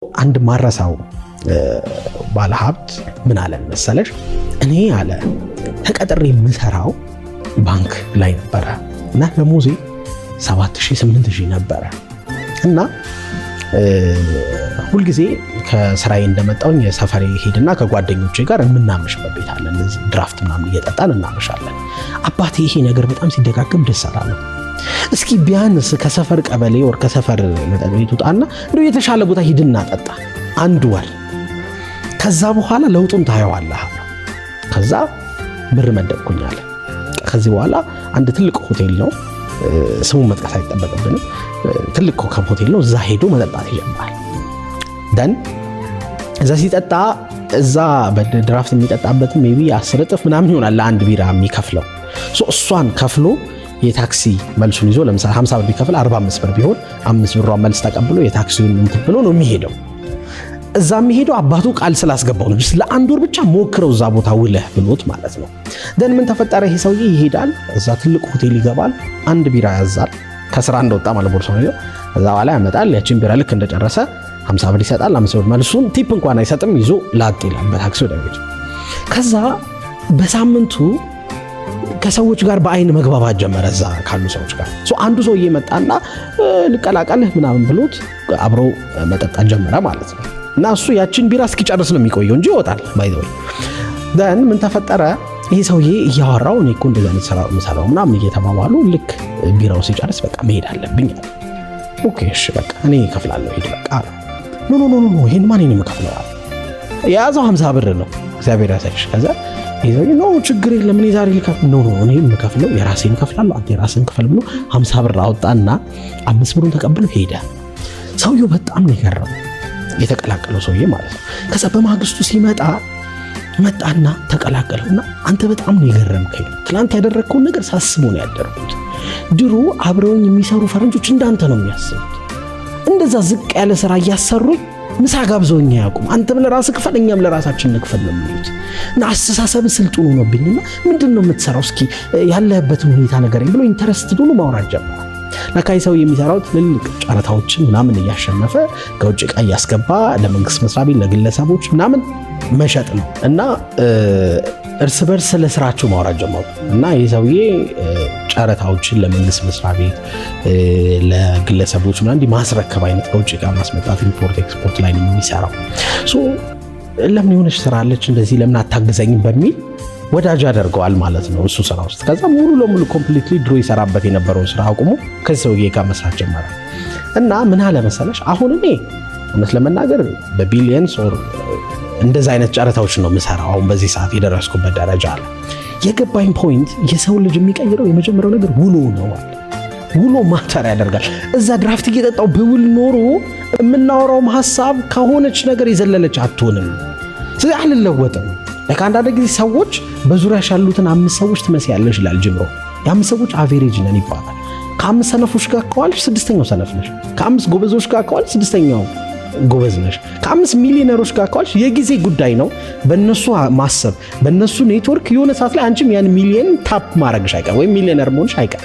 አንድ ማረሳው ባለሀብት ምን አለ መሰለሽ እኔ አለ ተቀጥሬ የምሰራው ባንክ ላይ ነበረ እና ደሞዜ 7000-8000 ነበረ እና ሁሉ ጊዜ ከስራዬ እንደመጣው የሰፈሬ ሄድና ከጓደኞቼ ጋር የምናመሽበት ቤት አለ እንደዚህ ድራፍት ምናምን እየጠጣን እናመሻለን። አባቴ ይሄ ነገር በጣም ሲደጋገም ደስ አላለው። እስኪ ቢያንስ ከሰፈር ቀበሌ ወር ከሰፈር መጠጥ ቤት ውጣና እንደው የተሻለ ቦታ ሂድና ጠጣ አንድ ወር ከዛ በኋላ ለውጡን ታየዋለህ። ከዛ ብር መደብኩኛል። ከዚህ በኋላ አንድ ትልቅ ሆቴል ነው ስሙ መጥቀስ አይጠበቅብንም። ትልቅ ኮከብ ሆቴል ነው። እዛ ሄዶ መጠጣት ይጀምራል። ደን እዛ ሲጠጣ እዛ በድራፍት የሚጠጣበት ሜቢ 10 እጥፍ ምናምን ይሆናል ለአንድ ቢራ የሚከፍለው። እሷን ከፍሎ የታክሲ መልሱን ይዞ ለምሳሌ 50 ብር ቢከፍል 45 ብር ቢሆን 5 ብሯን መልስ ተቀብሎ የታክሲውን እንትን ብሎ ነው የሚሄደው። እዛ የሚሄደው አባቱ ቃል ስላስገባው ነው። ለአንድ ወር ብቻ ሞክረው እዛ ቦታ ውለህ ብሎት ማለት ነው። ደን ምን ተፈጠረ? ይሄ ሰውዬ ይሄዳል፣ እዛ ትልቅ ሆቴል ይገባል፣ አንድ ቢራ ያዛል። ከስራ እንደወጣ ማለት ቦርሳው ነው። እዛ በኋላ ያመጣል። ያቺን ቢራ ልክ እንደጨረሰ 50 ብር ይሰጣል። 5 ብር መልሱን ቲፕ እንኳን አይሰጥም። ይዞ ላጥ ይላል በታክሲ ወደ ቤቱ። ከዛ በሳምንቱ ከሰዎች ጋር በአይን መግባባት ጀመረ። እዛ ካሉ ሰዎች ጋር አንዱ ሰውዬ መጣና ልቀላቀልህ ምናምን ብሎት አብሮ መጠጣት ጀመረ ማለት ነው። እና እሱ ያቺን ቢራ እስኪጨርስ ነው የሚቆየው እንጂ ይወጣል ባይዘው። ደን ምን ተፈጠረ? ይሄ ሰውዬ እያወራው እኔ እኮ እንደዛ ነው የምሰራው ምናምን እየተባባሉ ልክ ቢራው ሲጨርስ በቃ መሄድ አለብኝ አለ። ኦኬ እሺ በቃ እኔ እከፍላለሁ ሄድ በቃ አለ። ኖ ይሄን ማን ነው የምከፍለው? የያዘው 50 ብር ነው እግዚአብሔር ያሳይሽ። ከዛ ይሄ ሰውዬ ኖ ችግር የለም እኔ ዛሬ ልከፍል ኖ እኔ የምከፍለው የራሴን እከፍላለሁ አንተ የራስህን ክፈል ብሎ 50 ብር አወጣና 5 ብሩን ተቀብሎ ሄደ። ሰውዬው በጣም ነው የገረመው የተቀላቀለው ሰውዬ ማለት ነው። ከዛ በማግስቱ ሲመጣ መጣና ተቀላቀለውና አንተ በጣም ነው የገረምከኝ፣ ትላንት ያደረግከውን ነገር ሳስበው ነው ያደረኩት። ድሮ አብረውኝ የሚሰሩ ፈረንጆች እንዳንተ ነው የሚያስቡት። እንደዛ ዝቅ ያለ ስራ እያሰሩኝ ምሳ ጋብዘውኝ አያውቁም። አንተም ለራስህ ክፈል እኛም ለራሳችን እንክፈል ነው የሚሉት። እና አስተሳሰብ ስልጡን ሆኖብኝና ምንድነው የምትሰራው እስኪ ያለህበትን ሁኔታ ነገረኝ ብሎ ኢንተረስት ሆኖ ማውራት ጀመረ። ለካይ ሰው የሚሰራው ትልልቅ ጨረታዎችን ምናምን እያሸነፈ ከውጭ ዕቃ እያስገባ ለመንግስት መስሪያ ቤት ለግለሰቦች ምናምን መሸጥ ነው። እና እርስ በርስ ስለስራቸው ማውራት ጀመሩ። እና ይህ ሰውዬ ጨረታዎችን ለመንግስት መስሪያ ቤት ለግለሰቦች ምናምን እንዲህ ማስረከብ አይነት ከውጭ ዕቃ ማስመጣት ኢምፖርት ኤክስፖርት ላይ ነው የሚሰራው። ለምን የሆነች ስራ አለች እንደዚህ ለምን አታግዘኝም በሚል ወዳጅ ያደርገዋል ማለት ነው እሱ ስራ ውስጥ። ከዛ ሙሉ ለሙሉ ኮምፕሊትሊ ድሮ ይሰራበት የነበረውን ስራ አቁሞ ከዚህ ሰውዬ ጋር መስራት ጀመረ። እና ምን አለ መሰለሽ አሁን እኔ እውነት ለመናገር በቢሊየንስ ኦር እንደዛ አይነት ጨረታዎች ነው የምሰራው አሁን በዚህ ሰዓት የደረስኩበት ደረጃ አለ። የገባኝ ፖይንት የሰው ልጅ የሚቀይረው የመጀመሪያው ነገር ውሎ ነው አለ። ውሎ ማተር ያደርጋል። እዛ ድራፍት እየጠጣው ብውል ኖሮ የምናወራውም ሀሳብ ከሆነች ነገር የዘለለች አትሆንም። ስለዚህ አልለወጥም። ለካንዳንድ ጊዜ ሰዎች በዙሪያሽ ያሉትን 5 ሰዎች ትመስያለሽ ይላል ጅምሮ። የ5 ሰዎች አቬሬጅ ነን ይባላል። ከ5 ሰነፎች ጋር ከዋልሽ 6ኛው ሰነፍ ነሽ። ከ5 ጎበዞች ጋር ከዋልሽ 6ኛው ጎበዝ ነሽ። ከ5 ሚሊዮነሮች ጋር ከዋልሽ የጊዜ ጉዳይ ነው በእነሱ ማሰብ በእነሱ ኔትወርክ የሆነ ሰዓት ላይ አንቺም ያን ሚሊዮን ታፕ ማድረግሽ አይቀር ወይም ሚሊዮነር መሆንሽ አይቀር።